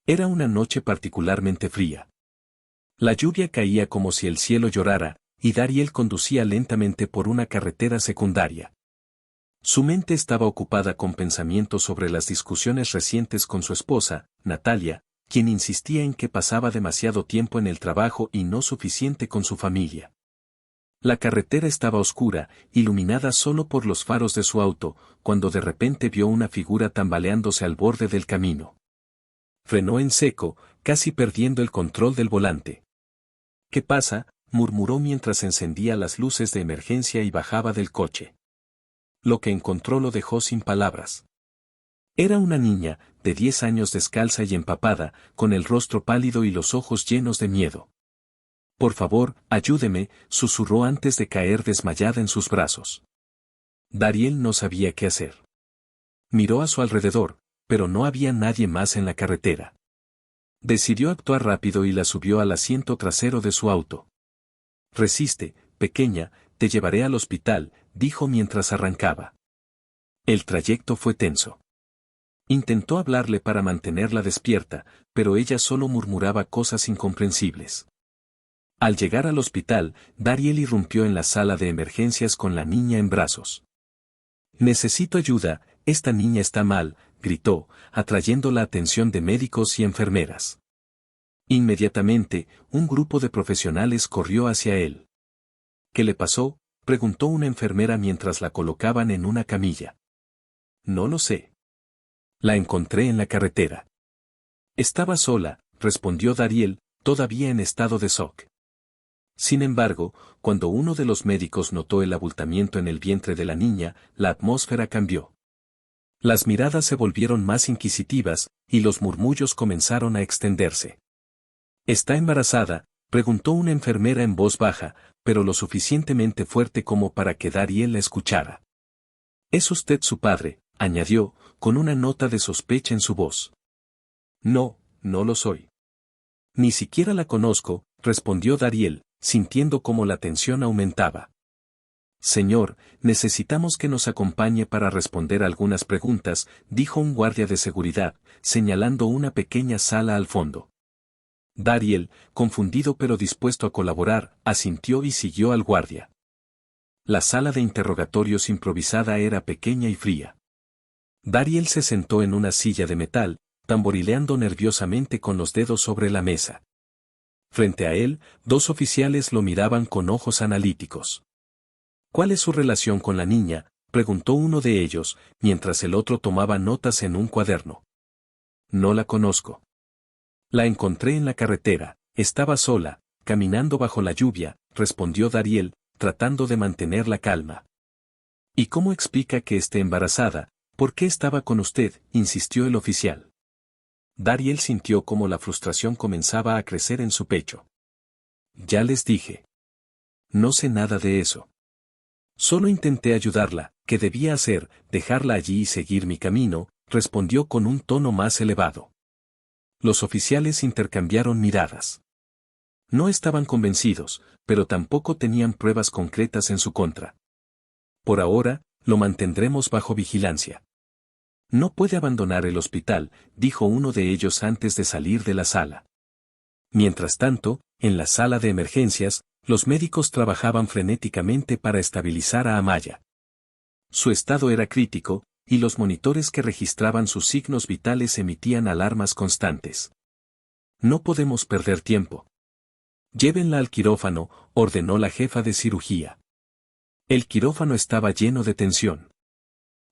Era una noche particularmente fría. La lluvia caía como si el cielo llorara, y Dariel conducía lentamente por una carretera secundaria. Su mente estaba ocupada con pensamientos sobre las discusiones recientes con su esposa, Natalia, quien insistía en que pasaba demasiado tiempo en el trabajo y no suficiente con su familia. La carretera estaba oscura, iluminada solo por los faros de su auto, cuando de repente vio una figura tambaleándose al borde del camino. Frenó en seco, casi perdiendo el control del volante. ¿Qué pasa?, murmuró mientras encendía las luces de emergencia y bajaba del coche. Lo que encontró lo dejó sin palabras. Era una niña, de 10 años descalza y empapada, con el rostro pálido y los ojos llenos de miedo. «Por favor, ayúdeme», susurró antes de caer desmayada en sus brazos. Dariel no sabía qué hacer. Miró a su alrededor, pero no había nadie más en la carretera. Decidió actuar rápido y la subió al asiento trasero de su auto. «Resiste, pequeña, te llevaré al hospital», dijo mientras arrancaba. El trayecto fue tenso. Intentó hablarle para mantenerla despierta, pero ella solo murmuraba cosas incomprensibles. Al llegar al hospital, Dariel irrumpió en la sala de emergencias con la niña en brazos. «Necesito ayuda, esta niña está mal», gritó, atrayendo la atención de médicos y enfermeras. Inmediatamente, un grupo de profesionales corrió hacia él. «¿Qué le pasó?», preguntó una enfermera mientras la colocaban en una camilla. «No lo sé. La encontré en la carretera». «Estaba sola», respondió Dariel, todavía en estado de shock. Sin embargo, cuando uno de los médicos notó el abultamiento en el vientre de la niña, la atmósfera cambió. Las miradas se volvieron más inquisitivas, y los murmullos comenzaron a extenderse. «¿Está embarazada?», preguntó una enfermera en voz baja, pero lo suficientemente fuerte como para que Dariel la escuchara. «¿Es usted su padre?», añadió, con una nota de sospecha en su voz. «No, no lo soy». «Ni siquiera la conozco», respondió Dariel, sintiendo cómo la tensión aumentaba. «Señor, necesitamos que nos acompañe para responder algunas preguntas», dijo un guardia de seguridad, señalando una pequeña sala al fondo. Dariel, confundido pero dispuesto a colaborar, asintió y siguió al guardia. La sala de interrogatorios improvisada era pequeña y fría. Dariel se sentó en una silla de metal, tamborileando nerviosamente con los dedos sobre la mesa. Frente a él, 2 oficiales lo miraban con ojos analíticos. «¿Cuál es su relación con la niña?», preguntó uno de ellos, mientras el otro tomaba notas en un cuaderno. «No la conozco. La encontré en la carretera, estaba sola, caminando bajo la lluvia», respondió Dariel, tratando de mantener la calma. «¿Y cómo explica que esté embarazada? ¿Por qué estaba con usted?», insistió el oficial. Dariel sintió como la frustración comenzaba a crecer en su pecho. «Ya les dije. No sé nada de eso. Solo intenté ayudarla. ¿Qué debía hacer? ¿Dejarla allí y seguir mi camino?», respondió con un tono más elevado. Los oficiales intercambiaron miradas. No estaban convencidos, pero tampoco tenían pruebas concretas en su contra. «Por ahora, lo mantendremos bajo vigilancia». «No puede abandonar el hospital», dijo uno de ellos antes de salir de la sala. Mientras tanto, en la sala de emergencias, los médicos trabajaban frenéticamente para estabilizar a Amaya. Su estado era crítico, y los monitores que registraban sus signos vitales emitían alarmas constantes. «No podemos perder tiempo. Llévenla al quirófano», ordenó la jefa de cirugía. El quirófano estaba lleno de tensión.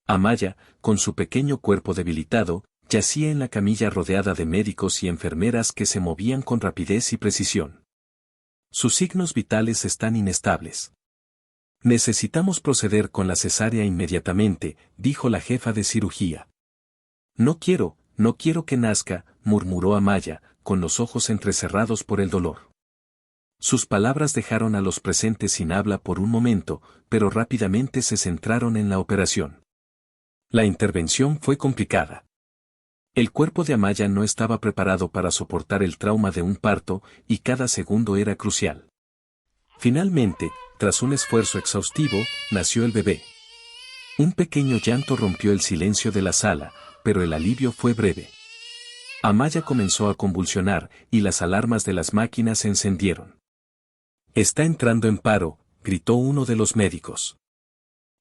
Amaya, con su pequeño cuerpo debilitado, yacía en la camilla rodeada de médicos y enfermeras que se movían con rapidez y precisión. «Sus signos vitales están inestables. Necesitamos proceder con la cesárea inmediatamente», dijo la jefa de cirugía. No quiero que nazca», murmuró Amaya, con los ojos entrecerrados por el dolor. Sus palabras dejaron a los presentes sin habla por un momento, pero rápidamente se centraron en la operación. La intervención fue complicada. El cuerpo de Amaya no estaba preparado para soportar el trauma de un parto, y cada segundo era crucial. Finalmente, tras un esfuerzo exhaustivo, nació el bebé. Un pequeño llanto rompió el silencio de la sala, pero el alivio fue breve. Amaya comenzó a convulsionar, y las alarmas de las máquinas se encendieron. «Está entrando en paro», gritó uno de los médicos.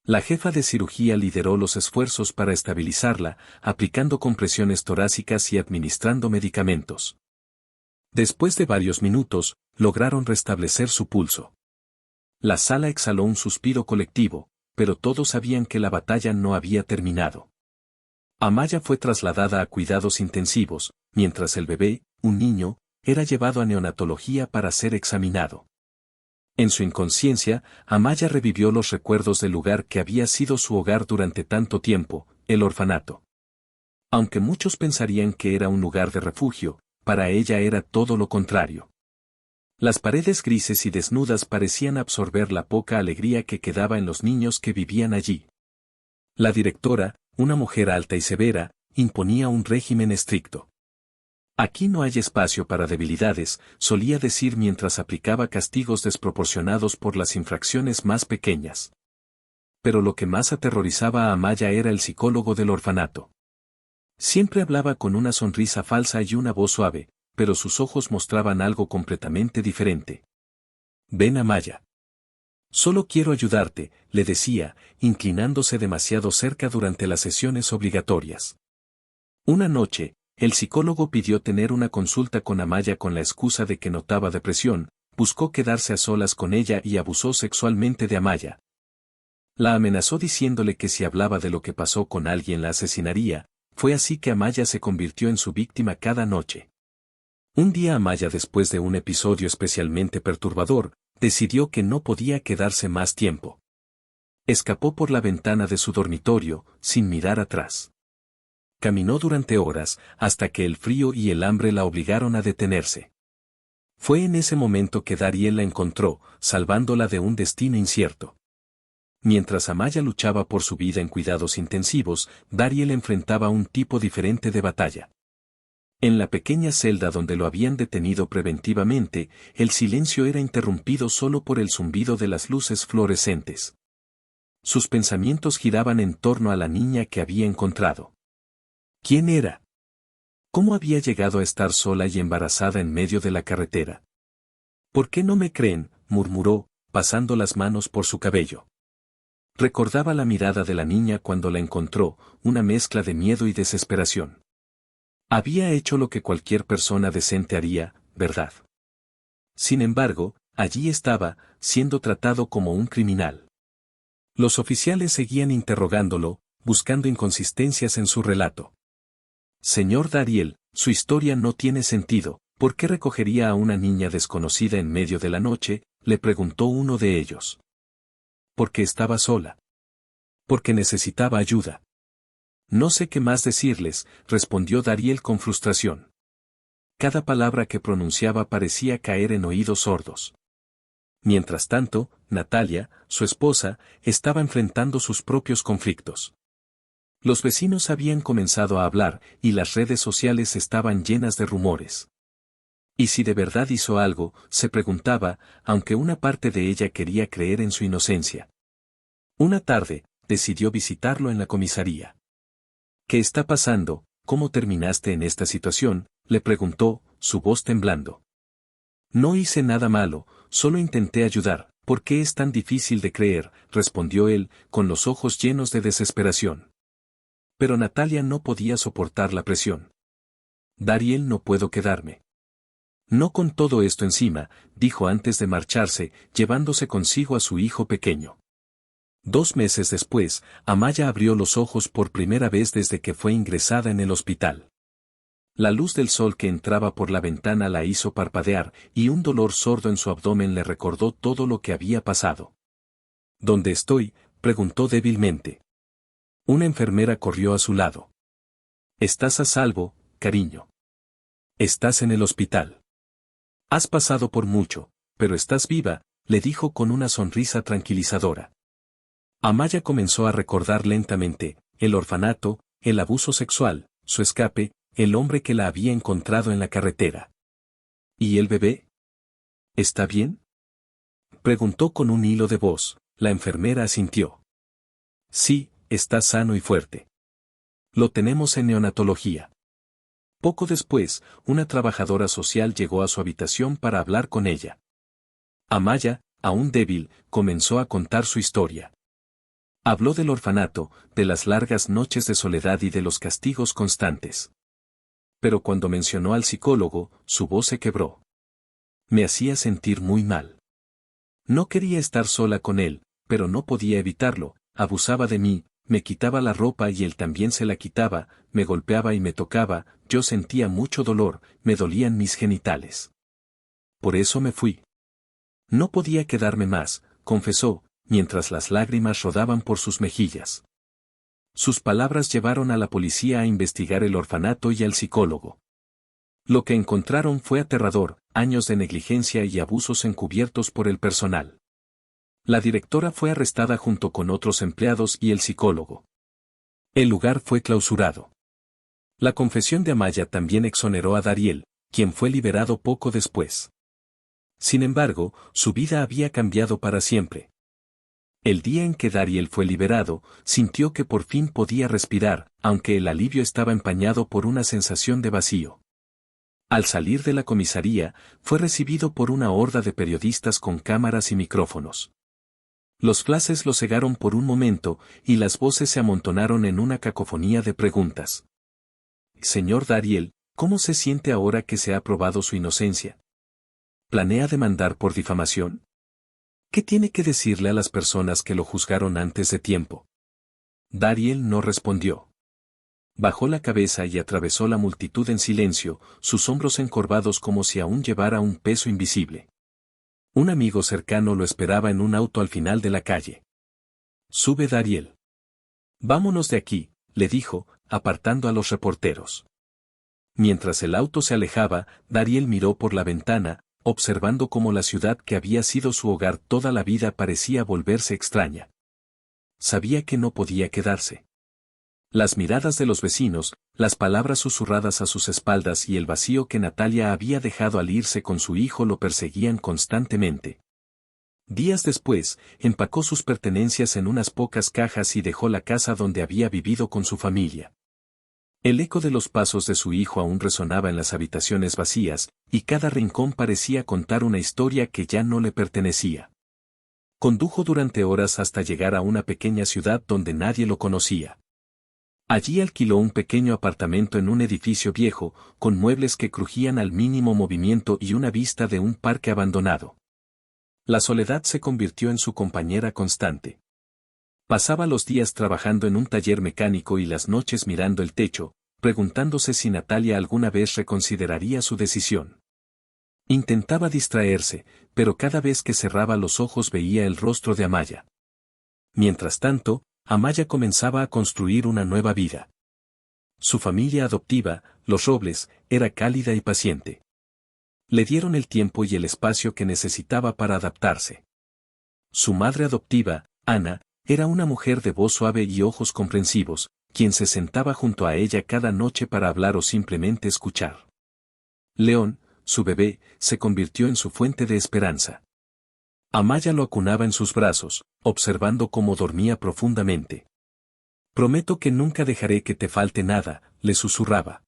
La jefa de cirugía lideró los esfuerzos para estabilizarla, aplicando compresiones torácicas y administrando medicamentos. Después de varios minutos, lograron restablecer su pulso. La sala exhaló un suspiro colectivo, pero todos sabían que la batalla no había terminado. Amaya fue trasladada a cuidados intensivos, mientras el bebé, un niño, era llevado a neonatología para ser examinado. En su inconsciencia, Amaya revivió los recuerdos del lugar que había sido su hogar durante tanto tiempo, el orfanato. Aunque muchos pensarían que era un lugar de refugio, para ella era todo lo contrario. Las paredes grises y desnudas parecían absorber la poca alegría que quedaba en los niños que vivían allí. La directora, una mujer alta y severa, imponía un régimen estricto. «Aquí no hay espacio para debilidades», solía decir mientras aplicaba castigos desproporcionados por las infracciones más pequeñas. Pero lo que más aterrorizaba a Amaya era el psicólogo del orfanato. Siempre hablaba con una sonrisa falsa y una voz suave, pero sus ojos mostraban algo completamente diferente. «Ven, Amaya. Solo quiero ayudarte», le decía, inclinándose demasiado cerca durante las sesiones obligatorias. Una noche, el psicólogo pidió tener una consulta con Amaya con la excusa de que notaba depresión, buscó quedarse a solas con ella y abusó sexualmente de Amaya. La amenazó diciéndole que si hablaba de lo que pasó con alguien la asesinaría. Fue así que Amaya se convirtió en su víctima cada noche. Un día Amaya, después de un episodio especialmente perturbador, decidió que no podía quedarse más tiempo. Escapó por la ventana de su dormitorio, sin mirar atrás. Caminó durante horas, hasta que el frío y el hambre la obligaron a detenerse. Fue en ese momento que Dariel la encontró, salvándola de un destino incierto. Mientras Amaya luchaba por su vida en cuidados intensivos, Dariel enfrentaba un tipo diferente de batalla. En la pequeña celda donde lo habían detenido preventivamente, el silencio era interrumpido solo por el zumbido de las luces fluorescentes. Sus pensamientos giraban en torno a la niña que había encontrado. ¿Quién era? ¿Cómo había llegado a estar sola y embarazada en medio de la carretera? ¿Por qué no me creen?, murmuró, pasando las manos por su cabello. Recordaba la mirada de la niña cuando la encontró, una mezcla de miedo y desesperación. Había hecho lo que cualquier persona decente haría, ¿verdad? Sin embargo, allí estaba, siendo tratado como un criminal. Los oficiales seguían interrogándolo, buscando inconsistencias en su relato. «Señor Dariel, su historia no tiene sentido. ¿Por qué recogería a una niña desconocida en medio de la noche?», le preguntó uno de ellos. «Porque estaba sola. Porque necesitaba ayuda». «No sé qué más decirles», respondió Dariel con frustración. Cada palabra que pronunciaba parecía caer en oídos sordos. Mientras tanto, Natalia, su esposa, estaba enfrentando sus propios conflictos. Los vecinos habían comenzado a hablar, y las redes sociales estaban llenas de rumores. ¿Y si de verdad hizo algo?, se preguntaba, aunque una parte de ella quería creer en su inocencia. Una tarde, decidió visitarlo en la comisaría. «¿Qué está pasando? ¿Cómo terminaste en esta situación?», le preguntó, su voz temblando. «No hice nada malo, solo intenté ayudar». «¿Por qué es tan difícil de creer?», respondió él, con los ojos llenos de desesperación. Pero Natalia no podía soportar la presión. «Dariel, no puedo quedarme. No con todo esto encima», dijo antes de marcharse, llevándose consigo a su hijo pequeño. 2 meses después, Amaya abrió los ojos por primera vez desde que fue ingresada en el hospital. La luz del sol que entraba por la ventana la hizo parpadear, y un dolor sordo en su abdomen le recordó todo lo que había pasado. «¿Dónde estoy?», preguntó débilmente. Una enfermera corrió a su lado. «Estás a salvo, cariño. Estás en el hospital. Has pasado por mucho, pero estás viva», le dijo con una sonrisa tranquilizadora. Amaya comenzó a recordar lentamente, el orfanato, el abuso sexual, su escape, el hombre que la había encontrado en la carretera. «¿Y el bebé? ¿Está bien?», preguntó con un hilo de voz. La enfermera asintió. «Sí, está sano y fuerte. Lo tenemos en neonatología. Poco después, una trabajadora social llegó a su habitación para hablar con ella. Amaya, aún débil, comenzó a contar su historia. Habló del orfanato, de las largas noches de soledad y de los castigos constantes. Pero cuando mencionó al psicólogo, su voz se quebró. Me hacía sentir muy mal. No quería estar sola con él, pero no podía evitarlo, abusaba de mí, me quitaba la ropa y él también se la quitaba, me golpeaba y me tocaba, yo sentía mucho dolor, me dolían mis genitales. Por eso me fui. No podía quedarme más, confesó, mientras las lágrimas rodaban por sus mejillas. Sus palabras llevaron a la policía a investigar el orfanato y al psicólogo. Lo que encontraron fue aterrador, años de negligencia y abusos encubiertos por el personal. La directora fue arrestada junto con otros empleados y el psicólogo. El lugar fue clausurado. La confesión de Amaya también exoneró a Dariel, quien fue liberado poco después. Sin embargo, su vida había cambiado para siempre. El día en que Dariel fue liberado, sintió que por fin podía respirar, aunque el alivio estaba empañado por una sensación de vacío. Al salir de la comisaría, fue recibido por una horda de periodistas con cámaras y micrófonos. Los flashes lo cegaron por un momento, y las voces se amontonaron en una cacofonía de preguntas. Señor Dariel, ¿cómo se siente ahora que se ha probado su inocencia? ¿Planea demandar por difamación? ¿Qué tiene que decirle a las personas que lo juzgaron antes de tiempo? Dariel no respondió. Bajó la cabeza y atravesó la multitud en silencio, sus hombros encorvados como si aún llevara un peso invisible. Un amigo cercano lo esperaba en un auto al final de la calle. Sube Dariel. Vámonos de aquí, le dijo, apartando a los reporteros. Mientras el auto se alejaba, Dariel miró por la ventana, observando cómo la ciudad que había sido su hogar toda la vida parecía volverse extraña. Sabía que no podía quedarse. Las miradas de los vecinos, las palabras susurradas a sus espaldas y el vacío que Natalia había dejado al irse con su hijo lo perseguían constantemente. Días después, empacó sus pertenencias en unas pocas cajas y dejó la casa donde había vivido con su familia. El eco de los pasos de su hijo aún resonaba en las habitaciones vacías, y cada rincón parecía contar una historia que ya no le pertenecía. Condujo durante horas hasta llegar a una pequeña ciudad donde nadie lo conocía. Allí alquiló un pequeño apartamento en un edificio viejo, con muebles que crujían al mínimo movimiento y una vista de un parque abandonado. La soledad se convirtió en su compañera constante. Pasaba los días trabajando en un taller mecánico y las noches mirando el techo, preguntándose si Natalia alguna vez reconsideraría su decisión. Intentaba distraerse, pero cada vez que cerraba los ojos veía el rostro de Amaya. Mientras tanto, Amaya comenzaba a construir una nueva vida. Su familia adoptiva, los Robles, era cálida y paciente. Le dieron el tiempo y el espacio que necesitaba para adaptarse. Su madre adoptiva, Ana, era una mujer de voz suave y ojos comprensivos, quien se sentaba junto a ella cada noche para hablar o simplemente escuchar. León, su bebé, se convirtió en su fuente de esperanza. Amaya lo acunaba en sus brazos, observando cómo dormía profundamente. Prometo que nunca dejaré que te falte nada, le susurraba.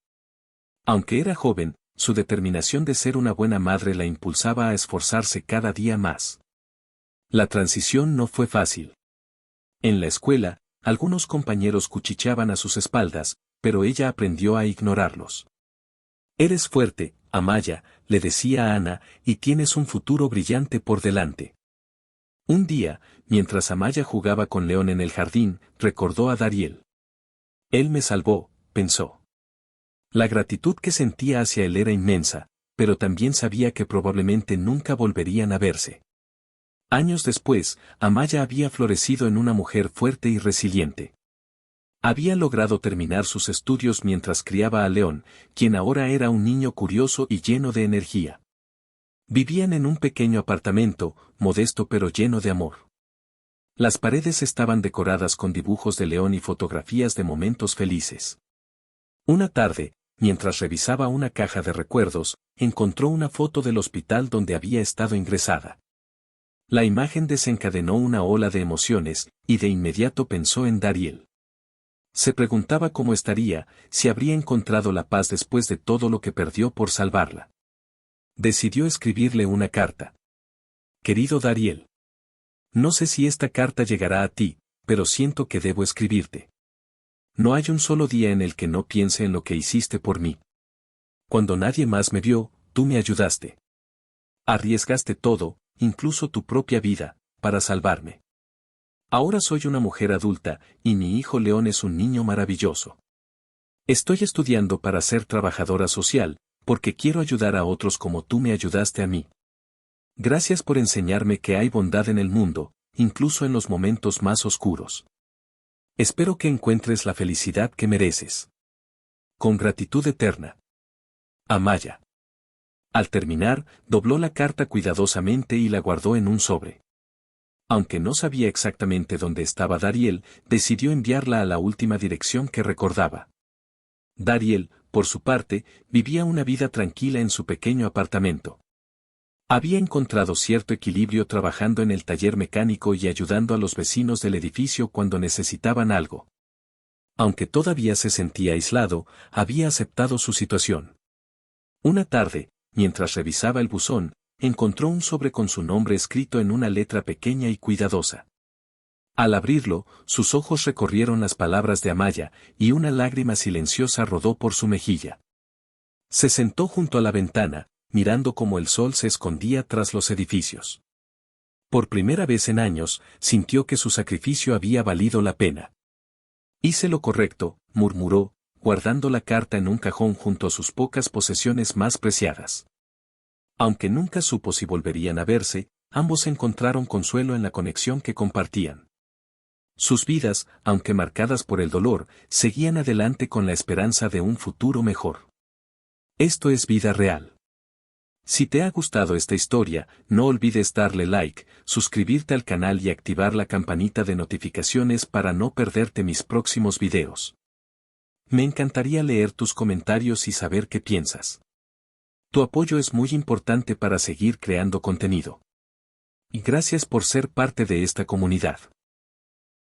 Aunque era joven, su determinación de ser una buena madre la impulsaba a esforzarse cada día más. La transición no fue fácil. En la escuela, algunos compañeros cuchicheaban a sus espaldas, pero ella aprendió a ignorarlos. Eres fuerte, Amaya, le decía a Ana, y tienes un futuro brillante por delante. Un día, mientras Amaya jugaba con León en el jardín, recordó a Dariel. Él me salvó, pensó. La gratitud que sentía hacia él era inmensa, pero también sabía que probablemente nunca volverían a verse. Años después, Amaya había florecido en una mujer fuerte y resiliente. Había logrado terminar sus estudios mientras criaba a León, quien ahora era un niño curioso y lleno de energía. Vivían en un pequeño apartamento, modesto pero lleno de amor. Las paredes estaban decoradas con dibujos de León y fotografías de momentos felices. Una tarde, mientras revisaba una caja de recuerdos, encontró una foto del hospital donde había estado ingresada. La imagen desencadenó una ola de emociones, y de inmediato pensó en Dariel. Se preguntaba cómo estaría, si habría encontrado la paz después de todo lo que perdió por salvarla. Decidió escribirle una carta. Querido Dariel. No sé si esta carta llegará a ti, pero siento que debo escribirte. No hay un solo día en el que no piense en lo que hiciste por mí. Cuando nadie más me vio, tú me ayudaste. Arriesgaste todo, incluso tu propia vida, para salvarme. Ahora soy una mujer adulta, y mi hijo León es un niño maravilloso. Estoy estudiando para ser trabajadora social, porque quiero ayudar a otros como tú me ayudaste a mí. Gracias por enseñarme que hay bondad en el mundo, incluso en los momentos más oscuros. Espero que encuentres la felicidad que mereces. Con gratitud eterna. Amaya. Al terminar, dobló la carta cuidadosamente y la guardó en un sobre. Aunque no sabía exactamente dónde estaba Dariel, decidió enviarla a la última dirección que recordaba. Dariel, por su parte, vivía una vida tranquila en su pequeño apartamento. Había encontrado cierto equilibrio trabajando en el taller mecánico y ayudando a los vecinos del edificio cuando necesitaban algo. Aunque todavía se sentía aislado, había aceptado su situación. Una tarde, mientras revisaba el buzón, encontró un sobre con su nombre escrito en una letra pequeña y cuidadosa. Al abrirlo, sus ojos recorrieron las palabras de Amaya, y una lágrima silenciosa rodó por su mejilla. Se sentó junto a la ventana, mirando cómo el sol se escondía tras los edificios. Por primera vez en años, sintió que su sacrificio había valido la pena. Hice lo correcto, murmuró, guardando la carta en un cajón junto a sus pocas posesiones más preciadas. Aunque nunca supo si volverían a verse, ambos encontraron consuelo en la conexión que compartían. Sus vidas, aunque marcadas por el dolor, seguían adelante con la esperanza de un futuro mejor. Esto es vida real. Si te ha gustado esta historia, no olvides darle like, suscribirte al canal y activar la campanita de notificaciones para no perderte mis próximos videos. Me encantaría leer tus comentarios y saber qué piensas. Tu apoyo es muy importante para seguir creando contenido. Y gracias por ser parte de esta comunidad.